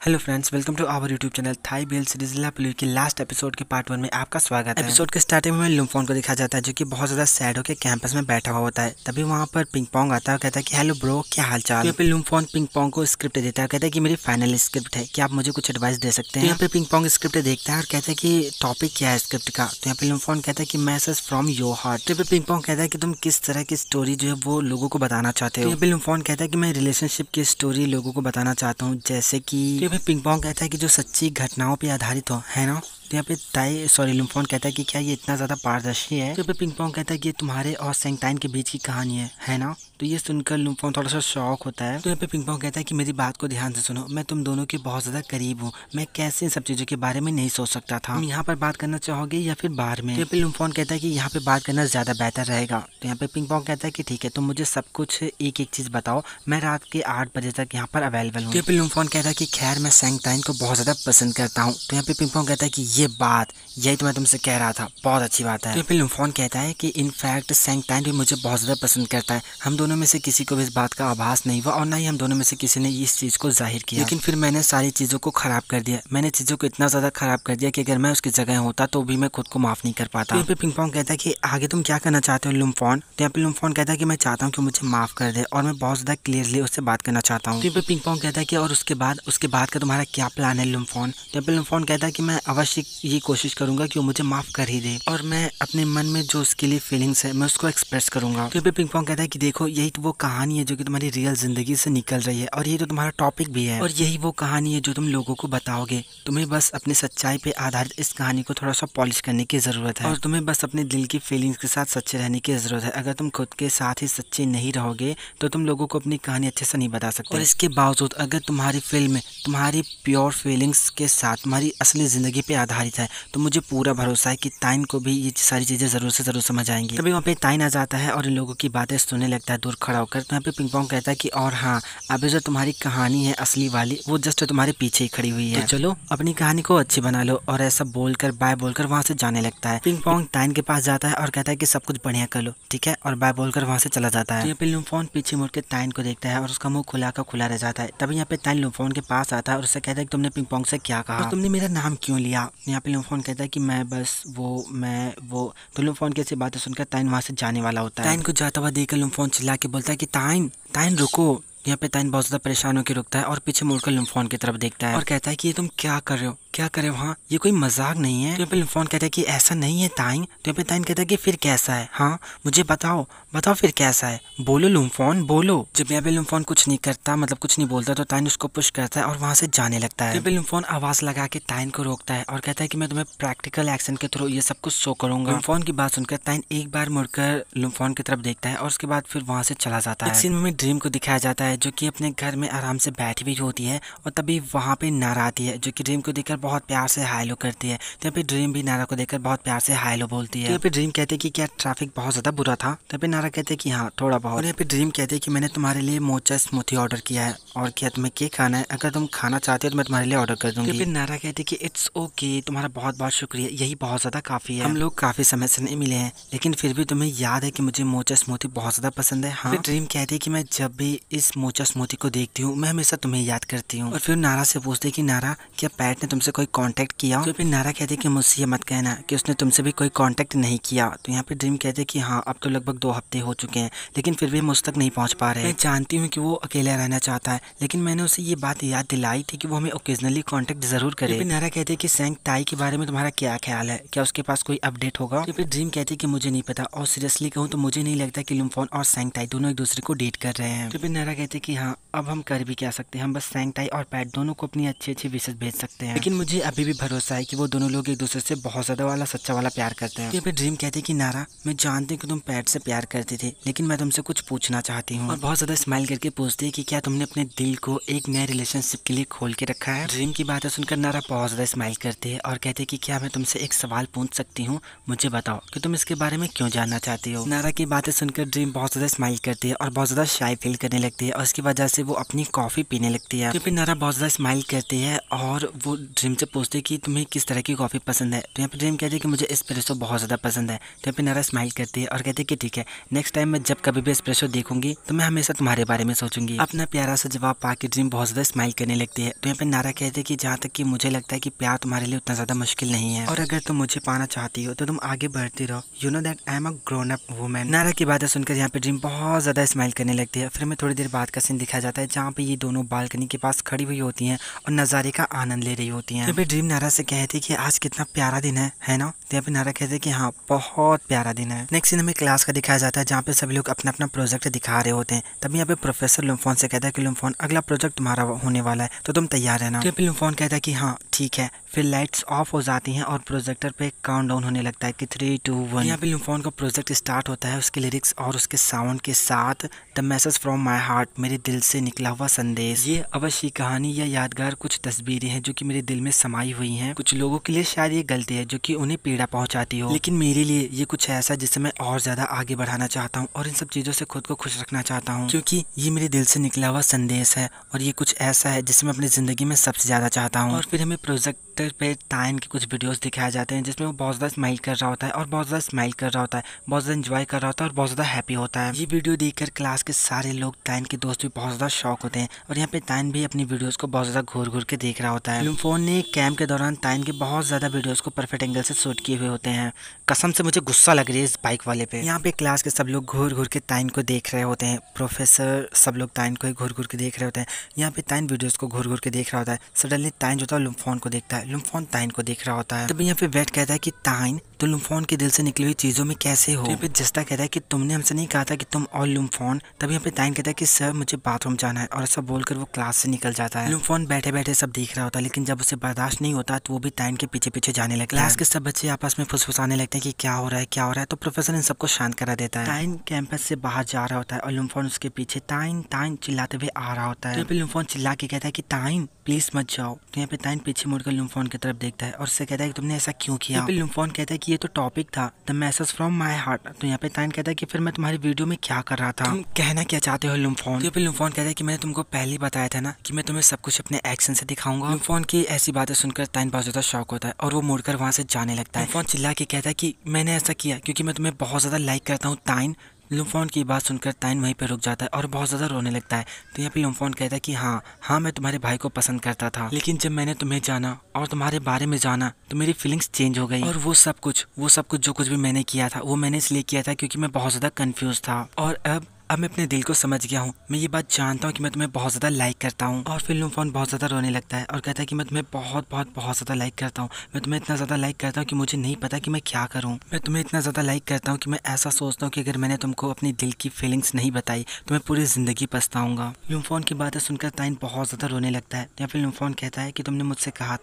Hello friends, welcome to our YouTube channel Thai bell series लापलू के last episode के part 1 में आपका स्वागत है। एपिसोड के स्टार्टिंग में लुम्फोन को दिखाया जाता है जो कि बहुत ज़्यादा सैड होकर कैंपस में बैठा हुआ होता है। तभी वहाँ पर पिंग पोंग आता है और कहता है कि हेलो ब्रो, क्या हाल चाल। यहाँ पे लुम्फोन पिंग पोंग को स्क्रिप्ट देता है, कहता है कि मेरी फाइनल स्क्रिप्ट है, क्या आप मुझे कुछ एडवाइस दे सकते हैं। यहाँ पे पिंग पोंग स्क्रिप्ट देखता है और कहता है कि टॉपिक क्या है स्क्रिप्ट का। तो यहाँ पे लुम्फोन कहता है कि मैसेज फ्रॉम योर हार्ट। तो यहाँ पे पिंग पोंग कहता है कि तुम किस तरह की स्टोरी जो है वो लोगों को बताना चाहते हो। यहाँ पे लुम्फोन कहता है कि मैं रिलेशनशिप की स्टोरी लोगों को बताना चाहता हूँ, जैसे कि यहाँ पे पिंग पोंग कहता है कि जो सच्ची घटनाओं पे आधारित हो, है ना। तो यहाँ पे लुम्फोन कहता है कि क्या ये इतना ज़्यादा पारदर्शी है। तो यहाँ पे पिंग पोंग कहता है कि ये तुम्हारे और सेंगटाइन के बीच की कहानी है ना। तो ये सुनकर लुम्फोन थोड़ा सा शॉक होता है। तो यहाँ पे पिंग पोंग कहता है कि मेरी बात को ध्यान से सुनो, मैं तुम दोनों के बहुत ज़्यादा करीब हूँ, मैं कैसे इन सब चीज़ों के बारे में नहीं सोच सकता था। तुम यहाँ पर बात करना चाहोगे या फिर बाहर में। तो यहाँ पे लुम्फोन कहता है कि यहाँ पे बात करना ज़्यादा बेहतर रहेगा। तो यहाँ पे पिंग पोंग कहता है कि ठीक है, तुम मुझे सब कुछ एक एक चीज़ बताओ, मैं रात के 8 बजे तक यहाँ पर अवेलेबल हूँ। तो यहाँ पे लुम्फोन कहता है कि खैर मैं सेंगटाइन को बहुत ज़्यादा पसंद करता हूँ। तो यहाँ पे पिंग पोंग कहता है कि ये बात, यही तो मैं तुमसे कह रहा था, बहुत अच्छी बात है। तो फिर लुम्फोन कहता है कि इनफैक्ट सेंगटाइन भी मुझे बहुत ज़्यादा पसंद करता है, हम दोनों में से किसी को भी इस बात का आभास नहीं हुआ और ना ही हम दोनों में से किसी ने इस चीज़ को जाहिर किया। लेकिन फिर मैंने सारी चीज़ों को ख़राब कर दिया, मैंने चीज़ों को इतना ज़्यादा ख़राब कर दिया कि अगर मैं उसकी जगह होता तो भी मैं खुद को माफ़ नहीं कर पाता। यहाँ पे पिंग पोंग कहता है कि आगे तुम क्या करना चाहते हो लुम्फोन। तो यहाँ पे लुम्फोन कहता है कि मैं चाहता हूँ कि मुझे माफ़ कर दे और मैं बहुत ज़्यादा क्लियरली उससे बात करना चाहता हूँ। तो यहाँ पे पिंग पोंग कहता है कि और उसके बाद का तुम्हारा क्या प्लान है लुम्फोन। तो यहाँ पे लुम्फोन कहता है कि मैं अवश्य ये कोशिश करूंगा कि वो मुझे माफ़ कर ही दे और मैं अपने मन में जो उसके लिए फीलिंग्स है मैं उसको एक्सप्रेस करूंगा। तो पिंग पोंग कहता है कि देखो, यही तो वो कहानी है जो कि तुम्हारी रियल जिंदगी से निकल रही है और यही तो तुम्हारा टॉपिक भी है और यही वो कहानी है जो तुम लोगों को बताओगे। तुम्हें बस अपनी सच्चाई पे आधारित इस कहानी को थोड़ा सा पॉलिश करने की जरूरत है और तुम्हें बस अपने दिल की फीलिंग्स के साथ सच्चे रहने की जरूरत है। अगर तुम खुद के साथ ही सच्चे नहीं रहोगे तो तुम लोगों को अपनी कहानी अच्छे से नहीं बता सकते। और इसके बावजूद अगर तुम्हारी फिल्म तुम्हारी प्योर फीलिंग्स के साथ तुम्हारी असली जिंदगी पे आधारित है तो मुझे पूरा भरोसा है कि ताइन को भी ये सारी चीज़ें ज़रूर से ज़रूर समझ आएंगी। तभी वहाँ पे ताइन आ जाता है और इन लोगों की बातें सुनने लगता है दूर खड़ा होकर। तो यहाँ पे पिंग पोंग कहता है कि और हाँ, अभी जो तुम्हारी कहानी है असली वाली वो जस्ट तुम्हारे पीछे ही खड़ी हुई है, तो चलो अपनी कहानी को अच्छी बना लो। और ऐसा बोलकर बाय बोलकर वहाँ से जाने लगता है। पिंग पोंग ताइन के पास जाता है और कहता है कि सब कुछ बढ़िया कर लो, ठीक है, और बाय बोलकर वहाँ से चला जाता है। तो यहाँ पे लुम्फोन पीछे मुड़ के ताइन को देखता है और उसका मुंह खुला का खुला रह जाता है। तभी यहाँ पे ताइन लुम्फोन के पास आता है और उससे कहता है कि तुमने पिंग पोंग से क्या कहा, तुमने मेरा नाम क्यों लिया। यहाँ पे लुम्फोन कहता है कि मैं बस वो तो लुम्फोन की ऐसी बातें सुनकर ताइन वहाँ से जाने वाला होता है। ताइन को जाता हुआ देखकर लुम्फोन चिल्ला के बोलता है कि ताइन ताइन रुको। यहाँ पे ताइन बहुत ज़्यादा परेशान होकर रुकता है और पीछे मुड़कर लुम्फोन की तरफ देखता है और कहता है कि ये तुम क्या कर रहे हो, क्या करे वहाँ, ये कोई मजाक नहीं है। तो यहाँ पे लुम्फोन कहता है कि ऐसा नहीं है ताइन। तो यहाँ पे ताइन कहता है कि फिर कैसा है, हाँ मुझे बताओ बताओ फिर कैसा है, बोलो लुम्फोन बोलो। जब यहाँ पे लुम्फोन कुछ नहीं करता, मतलब कुछ नहीं बोलता, तो ताइन उसको पुश करता है और वहाँ से जाने लगता है। यहाँ पे लुम्फोन आवाज़ लगा के ताइन को रोकता है और कहता है कि मैं तुम्हें प्रैक्टिकल एक्शन के थ्रू ये सब कुछ शो करूंगा। लुम्फोन की बात सुनकर ताइन एक बार मुड़कर लुम्फोन की तरफ देखता है और उसके बाद फिर वहाँ से चला जाता है। एक सीन में ड्रीम को दिखाया जाता है जो कि अपने घर में आराम से बैठी हुई होती है और तभी वहाँ पे नारा आती है जो कि ड्रीम को देखकर बहुत प्यार से हाय लो करती है। तो यहाँ पे ड्रीम भी नारा को देखकर बहुत प्यार से हाय लो बोलती है। तो यहाँ पे ड्रीम कहते हैं कि क्या ट्रैफिक बहुत ज्यादा बुरा था। तो यहाँ पे नारा कहते हैं कि हाँ थोड़ा बहुत। और यहाँ पे ड्रीम कहते हैं कि मैंने तुम्हारे लिए मोचा स्मूथी ऑर्डर किया है और क्या तुम्हें केक खाना है, अगर तुम खाना चाहते हो तो मैं तुम्हारे लिए ऑर्डर कर दूंगी। फिर नारा कहते हैं कि इट्स ओके, तुम्हारा बहुत बहुत शुक्रिया, यही बहुत ज्यादा काफी है, हम लोग काफी समय से नहीं मिले हैं लेकिन फिर भी तुम्हें याद है कि मुझे मोचा स्मूथी बहुत ज्यादा पसंद है। हाँ। ड्रीम कहती है कि मैं जब भी इस मोचा स्मूथी को देखती हूँ मैं हमेशा तुम्हें याद करती हूँ। और फिर नारा से पूछते कि नारा क्या पैट ने तुमसे कोई कांटेक्ट किया। तो फिर नारा कहते कि मुझसे ये मत कहना कि उसने तुमसे भी कोई कांटेक्ट नहीं किया। तो यहाँ पे ड्रीम कहते कि हाँ अब तो लगभग 2 हफ्ते हो चुके हैं लेकिन फिर भी मुझ तक नहीं पहुँच पा रहे। मैं जानती हूँ कि वो अकेला रहना चाहता है लेकिन मैंने उसे ये बात याद दिलाई थी कि वो हमें ओकेजनली कांटेक्ट जरूर करे। फिर नारा कहते कि सेंगटाई के बारे में तुम्हारा क्या ख्याल है, क्या उसके पास कोई अपडेट होगा। तो फिर ड्रीम कहते कि मुझे नहीं पता और सीरियसली कहूँ तो मुझे नहीं लगता कि लुम्फोन और सेंगटाई दोनों एक दूसरे को डेट कर रहे हैं। तो फिर नारा कहते कि हाँ अब हम कर भी क्या सकते हैं, हम बस सेंगटाई और पैट दोनों को अपनी अच्छी अच्छी विशेष भेज सकते हैं लेकिन मुझे अभी भी भरोसा है कि वो दोनों लोग एक दूसरे से बहुत ज्यादा वाला सच्चा वाला प्यार करते हैं। तो फिर ड्रीम कहते कि नारा मैं जानती हूँ कि तुम पैट से प्यार करते थे लेकिन मैं तुमसे कुछ पूछना चाहती हूँ। और बहुत ज्यादा स्माइल करके पूछती है कि क्या तुमने अपने दिल को एक नए रिलेशनशिप के लिए खोल के रखा है। ड्रीम की बातें सुनकर नारा बहुत ज्यादा स्माइल करती है और कहते कि क्या मैं तुमसे एक सवाल पूछ सकती हूँ, मुझे बताओ कि तुम इसके बारे में क्यों जानना चाहती हो। नारा की बातें सुनकर ड्रीम बहुत ज्यादा स्माइल करती है और बहुत ज्यादा शाय फील करने लगती है और उसकी वजह से वो अपनी कॉफ़ी पीने लगती है। तो यहाँ पे नारा बहुत ज़्यादा स्माइल करती है और वो ड्रीम से पूछती है कि तुम्हें किस तरह की कॉफ़ी पसंद है। तो यहाँ पे ड्रीम कहती है कि मुझे एस्प्रेसो बहुत ज़्यादा पसंद है। तो यहाँ पे नारा स्माइल करती है और कहती है कि ठीक है, नेक्स्ट टाइम मैं जब कभी भी एस्प्रेसो देखूंगी तो मैं हमेशा तुम्हारे बारे में सोचूंगी। अपना प्यारा सा जवाब पाके ड्रीम बहुत ज़्यादा स्माइल करने लगती है। तो यहाँ पे नारा कहती है कि जहाँ तक कि मुझे लगता है कि प्यार तुम्हारे लिए उतना ज़्यादा मुश्किल नहीं है और अगर तुम मुझे पाना चाहती हो तो तुम आगे बढ़ती रहो। You know that I am a grown up woman. नारा की बातें सुनकर यहाँ पे ड्रीम बहुत ज़्यादा स्माइल करने लगती है। फिर हमें थोड़ी देर बाद का सीन दिखाया जाता है जहाँ पे ये दोनों बालकनी के पास खड़ी हुई होती हैं और नज़ारे का आनंद ले रही होती हैं। यहाँ पे ड्रीम नारा से कहती है कि आज कितना प्यारा दिन है ना। तो यहाँ पे नारा कहते हैं कि हाँ बहुत प्यारा दिन है। नेक्स्ट सीन हमें क्लास का दिखाया जाता है जहाँ पे सभी लोग अपना अपना प्रोजेक्ट दिखा रहे होते हैं। तभी यहाँ पे प्रोफेसर लुम्फोन से कहता है कि लुम्फोन अगला प्रोजेक्ट तुम्हारा होने वाला है तो तुम तैयार रहना। तो यहाँ पे लुम्फोन कहता है कि हाँ ठीक है। फिर लाइट्स ऑफ हो जाती हैं और प्रोजेक्टर पे काउंटडाउन होने लगता है कि 3, 2, 1। यहाँ पे लुम्फोन का प्रोजेक्ट स्टार्ट होता है। उसके लिरिक्स और उसके साउंड के साथ the message from my heart, मेरे दिल से निकला हुआ संदेश। ये अवश्य कहानी या यादगार कुछ तस्वीरें हैं जो कि मेरे दिल में समाई हुई हैं। कुछ लोगों के लिए शायद ये गलती है जो कि उन्हें पीड़ा पहुंचाती हो, लेकिन मेरे लिए ये कुछ ऐसा जिससे मैं और ज्यादा आगे बढ़ाना चाहता हूँ और इन सब चीजों से खुद को खुश रखना चाहता हूँ, क्योंकि ये मेरे दिल से निकला हुआ संदेश है और ये कुछ ऐसा है जिसे मैं अपनी जिंदगी में सबसे ज्यादा चाहता हूँ। और फिर हमें प्रोजेक्टर पे टाइन के कुछ वीडियोस दिखाए जाते हैं जिसमें वो बहुत ज़्यादा स्माइल कर रहा होता है और बहुत ज़्यादा स्माइल कर रहा होता है, बहुत ज़्यादा एंजॉय कर रहा होता है और बहुत ज़्यादा हैप्पी होता है। ये वीडियो देखकर क्लास के सारे लोग, टाइन के दोस्त भी बहुत ज़्यादा शॉक होते हैं और यहाँ पे टाइन भी अपनी वीडियोस को बहुत ज़्यादा घूर घूर के देख रहा होता है। लुम्फोन ने कैंप के दौरान टाइन के बहुत ज़्यादा वीडियोस को परफेक्ट एंगल से शूट किए हुए होते हैं। कसम से मुझे गुस्सा लग रही है इस बाइक वाले पे। यहाँ पे क्लास के सब लोग घूर घूर के टाइन को देख रहे होते हैं। प्रोफेसर सब लोग टाइन को घूर घूर के देख रहे होते हैं। यहाँ पे टाइन वीडियोस को घूर घूर के देख रहा होता है। सडनली टाइन जो था लुम्फोन को देखता है, लुम्फोन टाइन को देख रहा होता है। तभी यहाँ पे वेट कहता है कि टाइन तो लुम्फोन के दिल से निकली हुई चीजों में कैसे हो। तो यहाँ पे जस्ता कहता है कि तुमने हमसे नहीं कहा था कि तुम और लुम्फोन। तभी यहाँ पे टाइन कहता है कि सर मुझे बाथरूम जाना है और ऐसा बोलकर वो क्लास से निकल जाता है। लुम्फोन बैठे बैठे सब देख रहा होता है, लेकिन जब उसे बर्दाश्त नहीं होता तो वो भी टाइन के पीछे पीछे जाने लगता है। क्लास के सब बच्चे आपस में फुसफुसाने लगते हैं कि क्या हो रहा है क्या हो रहा है। तो प्रोफेसर इन सबको शांत करा देता है। टाइन कैंपस से बाहर जा रहा होता है और लुम्फोन उसके पीछे टाइन टाइन चिल्लाते हुए आ रहा होता है। तो यहाँ पे लुम्फोन चिल्ला के कहता है कि टाइन प्लीज मत जाओ। तो यहाँ पे टाइन पीछे मुड़कर लुम्फोन की तरफ देखता है और उससे कहता है कि तुमने ऐसा क्यों किया। यहाँ पे लुम्फोन कहता है कि ये तो टॉपिक था, the message from my heart. तो यहाँ पे टाइन कहता है कि फिर मैं तुम्हारी वीडियो में क्या कर रहा था, तुम कहना क्या चाहते हो लुम्फोन। तो यहाँ पे लुम्फोन कहता है कि मैंने तुमको पहले ही बताया था ना कि मैं तुम्हें सब कुछ अपने एक्शन से दिखाऊंगा। लुम्फोन की ऐसी बातें सुनकर टाइन बहुत ज्यादा शॉक होता है और वो मुड़कर वहां से जाने लगता है। लुम्फोन चिल्ला के कहता है कि मैंने ऐसा किया क्योंकि मैं तुम्हें बहुत ज्यादा लाइक करता हूँ टाइन। लुम्फोन की बात सुनकर टाइन वहीं पर रुक जाता है और बहुत ज़्यादा रोने लगता है। तो यहाँ पे लुम्फोन कहता है कि हाँ मैं तुम्हारे भाई को पसंद करता था, लेकिन जब मैंने तुम्हें जाना और तुम्हारे बारे में जाना तो मेरी फीलिंग्स चेंज हो गई और वो सब कुछ जो कुछ भी मैंने किया था वो मैंने इसलिए किया था क्योंकि मैं बहुत ज़्यादा कन्फ्यूज था और अब मैं अपने दिल को समझ गया हूँ। मैं ये बात जानता हूँ कि मैं तुम्हें बहुत ज़्यादा लाइक करता हूँ। और फिर लुम्फोन बहुत ज़्यादा रोने लगता है और कहता है कि मैं तुम्हें बहुत ज़्यादा लाइक करता हूँ। मैं तुम्हें इतना ज़्यादा लाइक करता हूँ कि मुझे नहीं पता कि मैं क्या करूँ। मैं तुम्हें इतना ज़्यादा लाइक करता हूँ कि मैं ऐसा सोचता हूँ कि अगर मैंने तुमको अपनी दिल की फीलिंग्स नहीं बताई तो मैं पूरी ज़िंदगी पछताऊँगा। लुम्फोन की बातें सुनकर टाइन बहुत ज़्यादा रोने लगता है। या फिर लुम्फोन कहता है कि तुमने मुझसे कहा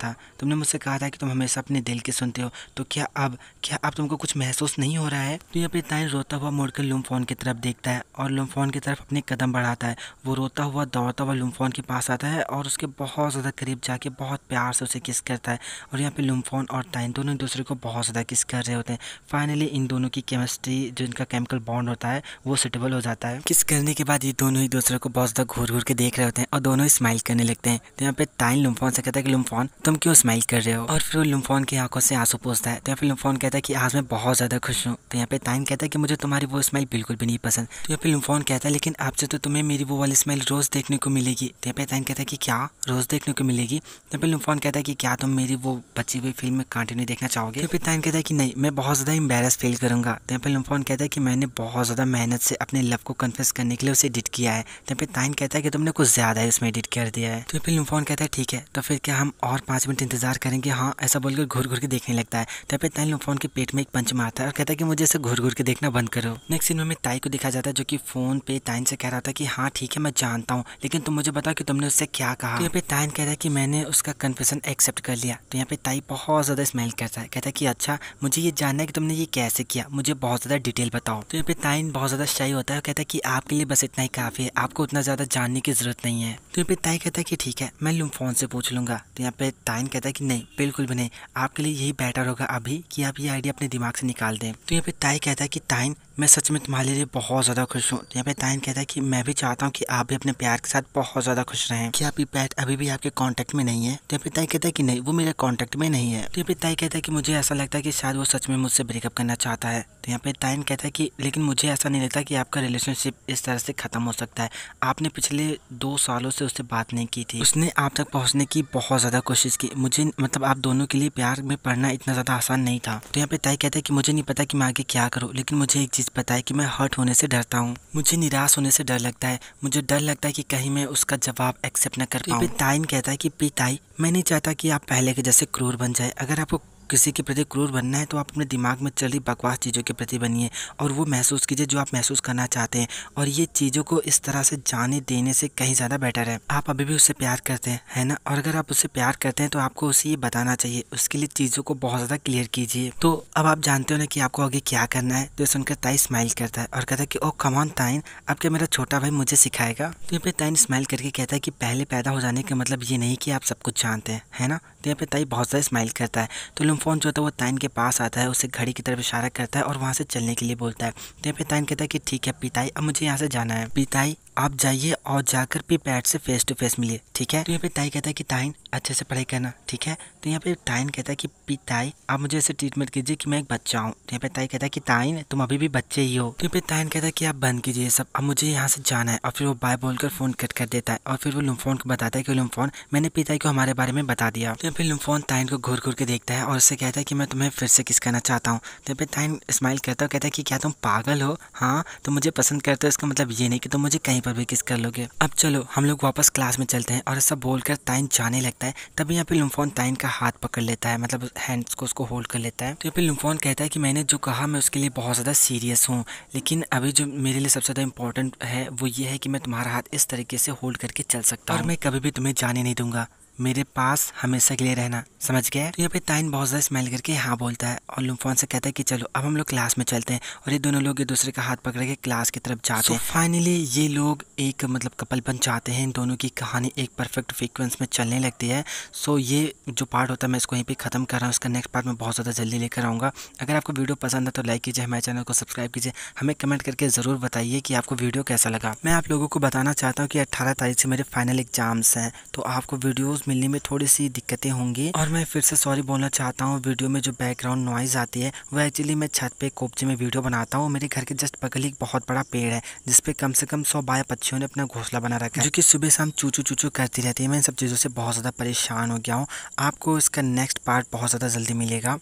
था कि तुम हमेशा अपने दिल की सुनते हो, तो क्या अब तुमको कुछ महसूस नहीं हो रहा है। तो यहाँ पे टाइन रोता हुआ मुड़कर लुम्फोन की तरफ देखता है और लुम्फोन की तरफ अपने कदम बढ़ाता है। वो रोता हुआ दौड़ता हुआ लुम्फोन के पास आता है और उसके बहुत ज़्यादा करीब जाके बहुत प्यार से उसे किस करता है। और यहाँ पे लुम्फोन और टाइन दोनों एक दूसरे को बहुत ज़्यादा किस कर रहे होते हैं। फाइनली इन दोनों की केमिस्ट्री, जो इनका केमिकल बॉन्ड होता है, वो सुटेबल हो जाता है। किस करने के बाद ये दोनों एक दूसरे को बहुत ज़्यादा घूर घूर के देख रहे होते हैं और दोनों ही स्माइल करने लगते हैं। तो यहाँ पे टाइन लुम्फोन से कहता है कि लुम्फोन तुम क्यों स्माइल कर रहे हो। और फिर वो लुम्फोन की आंखों से आंसू पोंछता है। तो यहाँ पे लुम्फोन कहता है कि आज मैं बहुत ज़्यादा खुश हूँ। तो यहाँ पे टाइन कहता है कि मुझे तुम्हारी वो स्माइल बिल्कुल भी नहीं पसंद। तो यहाँ पे लुम्फोन कहता है लेकिन आपसे तो तुम्हें मेरी वो वाली स्माइल रोज़ देखने को मिलेगी। तो यहाँ पे टाइन कहता है कि क्या रोज़ देखने को मिलेगी। यहाँ पे लुम्फोन कहता है कि क्या तुम मेरी वो बची हुई फिल्म में कंटिन्यू देखना चाहोगे। यहाँ पे टाइन कहता है कि नहीं, मैं बहुत ज़्यादा एम्बैरस फील करूँगा। तो यहाँ पे लुम्फोन कहता है कि मैंने बहुत ज़्यादा मेहनत से अपने लव को कन्फेस करने के लिए उसे एडिट किया है। तो यहाँ पे टाइन कहता है कि तुमने कुछ ज़्यादा ही उसमें एडिट कर दिया है। तो यहाँ पे लुम्फोन कहता है ठीक है, तो फिर क्या हम और 5 मिनट इंतजार करेंगे। हाँ, ऐसा बोलकर घूर घूर के देखने लगता है। तो यहाँ पे टाइन लुम्फोन के पेट में एक पंच मारता है और कहता है कि मुझे ऐसे घूर घूर के देखना बंद करो। नेक्स्ट सीन में हमें टाई को दिखाया जाता है जो कि फोन पे टाइन से कह रहा था कि हाँ ठीक है मैं जानता हूँ, लेकिन तुम मुझे बताओ कि तुमने उससे क्या कहा। तो यहाँ पे टाइन कह रहा है कि मैंने उसका कन्फेशन एक्सेप्ट कर लिया। तो यहाँ पे टाई बहुत ज़्यादा स्माइल करता है, कहता है कि अच्छा मुझे ये जानना है कि तुमने ये कैसे किया, मुझे बहुत ज़्यादा डिटेल बताओ। तो यहाँ पे टाइन बहुत ज़्यादा शाई होता है और कहता है कि आपके लिए बस इतना ही काफ़ी है, आपको उतना ज़्यादा जानने की जरूरत नहीं है। तो यहाँ पे टाई कहता है कि ठीक है मैं लुम्फोन से पूछ लूँगा। तो यहाँ पे टाइन कहता है कि नहीं, बिल्कुल भी नहीं, आपके लिए यही बेटर होगा अभी कि आप ये आइडिया अपने दिमाग से निकाल दें। तो यहाँ पे टाई कहता है कि टाइन मैं सच में तुम्हारे लिए बहुत ज़्यादा खुश हूँ। यहाँ पे ताइन कहता है कि मैं भी चाहता हूँ कि आप भी अपने प्यार के साथ बहुत ज़्यादा खुश रहें। क्या आपकी पैट अभी भी आपके कांटेक्ट में नहीं है? तो यहाँ पे ताई कहता है कि नहीं, वो मेरे कांटेक्ट में नहीं है। तो यहाँ पे ताई कहता है कि मुझे ऐसा लगता है कि शायद वो सच में मुझसे ब्रेकअप करना चाहता है। तो यहाँ पे ताइन कहता है कि लेकिन मुझे ऐसा नहीं लगता कि आपका रिलेशनशिप इस तरह से ख़त्म हो सकता है। आपने पिछले 2 सालों से उससे बात नहीं की थी, उसने आप तक पहुँचने की बहुत ज़्यादा कोशिश की। मुझे मतलब आप दोनों के लिए प्यार में पड़ना इतना ज़्यादा आसान नहीं था। तो यहाँ पे ताई कहता है कि मुझे नहीं पता कि मैं आगे क्या करूँ, लेकिन मुझे एक चीज़ पता है कि मैं हर्ट होने से डरता हूँ, मुझे निराश होने से डर लगता है, मुझे डर लगता है कि कहीं मैं उसका जवाब एक्सेप्ट न कर पाऊँ। ताइन कहता है कि पिताई मैं नहीं चाहता कि आप पहले के जैसे क्रूर बन जाए। अगर आपको किसी के प्रति क्रूर बनना है तो आप अपने दिमाग में चल रही बकवास चीज़ों के प्रति बनिए और वो महसूस कीजिए जो आप महसूस करना चाहते हैं। और ये चीज़ों को इस तरह से जाने देने से कहीं ज़्यादा बेटर है। आप अभी भी उससे प्यार करते हैं, है ना? और अगर आप उससे प्यार करते हैं तो आपको उसे ये बताना चाहिए, उसके लिए चीज़ों को बहुत ज़्यादा क्लियर कीजिए। तो अब आप जानते हो ना कि आपको आगे क्या करना है। तो सुनकर ताई स्माइल करता है और कहता है कि ओ कम ऑन ताइन, अब क्या मेरा छोटा भाई मुझे सिखाएगा? तो यहाँ पे ताइन स्माइल करके कहता है कि पहले पैदा हो जाने का मतलब ये नहीं कि आप सब कुछ जानते हैं, है ना? तो यहाँ पे ताई बहुत ज़्यादा स्माइल करता है। तो लुम्फोन जो होता है वो ताइन के पास आता है, उसे घड़ी की तरफ इशारा करता है और वहाँ से चलने के लिए बोलता है। तो यहाँ पे ताइन कहता है कि ठीक है पिताई, अब मुझे यहाँ से जाना है। पिताई आप जाइए और जाकर पैट से फेस टू फेस मिलिए, ठीक है? तो यहाँ पे ताई कहता है कि ताइन अच्छे से पढ़ाई करना, ठीक है? तो यहाँ पे ताइन कहता है कि पिताई आप मुझे ऐसे ट्रीटमेंट कीजिए कि मैं एक बच्चा हूँ। तो यहाँ पे ताई कहता है कि ताइन तुम अभी भी बच्चे ही हो। तो यहाँ पे ताइन कहता है कि आप बंद कीजिए सब, अब मुझे यहाँ से जाना है। और फिर वो बाय बोलकर फोन कट कर देता है और फिर वो लुम्फोन को बताता है कि लुम्फोन मैंने पिताई को हमारे बारे में बता दिया। तो यहाँ पे लुम्फोन ताइन को घूर घूर के देखता है और उससे कहता है कि मैं तुम्हें फिर से किस करना चाहता हूँ। तो यहाँ पे ताइन स्माइल करता है और कहता है कि क्या तुम पागल हो? हाँ तुम मुझे पसंद करते हो, इसका मतलब ये नहीं कि तुम मुझे कहीं पर भी किस कर लोगे। अब चलो हम लोग वापस क्लास में चलते हैं। और ऐसा बोलकर ताइन जाने लगता है। तभी यहाँ पे लुम्फोन ताइन का हाथ पकड़ लेता है, मतलब हैंड्स को उसको होल्ड कर लेता है। तो यहाँ पे लुम्फोन कहता है कि मैंने जो कहा मैं उसके लिए बहुत ज़्यादा सीरियस हूँ, लेकिन अभी जो मेरे लिए सबसे ज़्यादा इंपॉर्टेंट है वो ये है कि मैं तुम्हारा हाथ इस तरीके से होल्ड करके चल सकता हूँ और मैं कभी भी तुम्हें जाने नहीं दूंगा, मेरे पास हमेशा के लिए रहना, समझ गए? तो यहाँ पे ताइन बहुत ज़्यादा स्माइल करके हाँ बोलता है और लुम्फोन से कहता है कि चलो अब हम लोग क्लास में चलते हैं। और ये दोनों लोग एक दूसरे का हाथ पकड़ के क्लास की तरफ जाते हैं। फाइनली ये लोग एक मतलब कपल बन जाते हैं। इन दोनों की कहानी एक परफेक्ट सीक्वेंस में चलने लगती है। सो ये जो पार्ट होता है मैं इसको यहीं पे ख़त्म कर रहा हूँ। इसका नेक्स्ट पार्ट मैं बहुत ज़्यादा जल्दी लेकर आऊँगा। अगर आपको वीडियो पसंद है तो लाइक कीजिए, हमारे चैनल को सब्सक्राइब कीजिए, हमें कमेंट करके ज़रूर बताइए कि आपको वीडियो कैसा लगा। मैं आप लोगों को बताना चाहता हूँ कि 18 तारीख से मेरे फाइनल एग्जाम्स हैं, तो आपको वीडियोज़ मिलने में थोड़ी सी दिक्कतें होंगी। और मैं फिर से सॉरी बोलना चाहता हूँ, वीडियो में जो बैकग्राउंड नॉइज़ आती है वो एक्चुअली मैं छत पे कोपचे में वीडियो बनाता हूँ। मेरे घर के जस्ट बगल एक बहुत बड़ा पेड़ है जिसपे कम से कम 100 बाया पक्षियों ने अपना घोंसला बना रखा है, जो कि सुबह शाम चूचू चूचू करती रहती है। मैं इन सब चीज़ों से बहुत ज़्यादा परेशान हो गया हूँ। आपको इसका नेक्स्ट पार्ट बहुत ज़्यादा जल्दी मिलेगा।